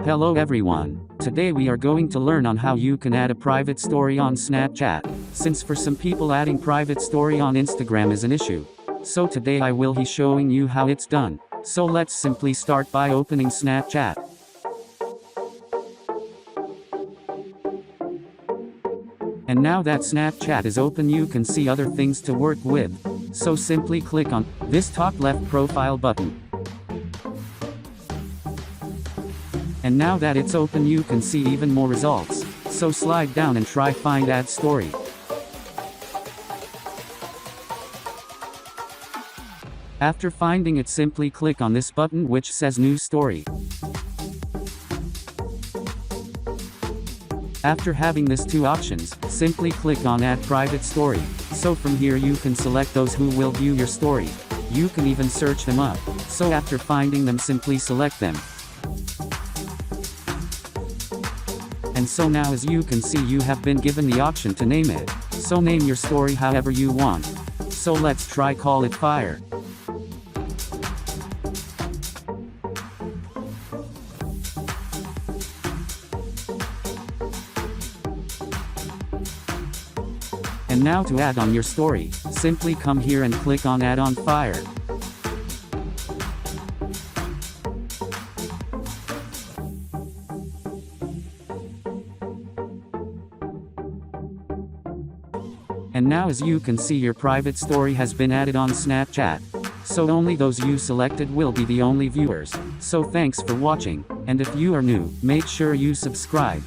Hello everyone. Today we are going to learn on how you can add a private story on Snapchat, since for some people adding private story on Instagram is an issue. So today I will be showing you how it's done. So let's simply start by opening Snapchat. And now that Snapchat is open, you can see other things to work with. So simply click on this top left profile button. And now that it's open, you can see even more results. So slide down and try find add story. After finding it, simply click on this button which says new story. After having these two options, simply click on add private story. So from here you can select those who will view your story. You can even search them up. So after finding them, simply select them. And so now as you can see, you have been given the option to name it. So name your story however you want. So let's try call it fire. And now to add on your story, simply come here and click on add on fire. And now as you can see, your private story has been added on Snapchat. So only those you selected will be the only viewers. So thanks for watching, and if you are new, make sure you subscribe.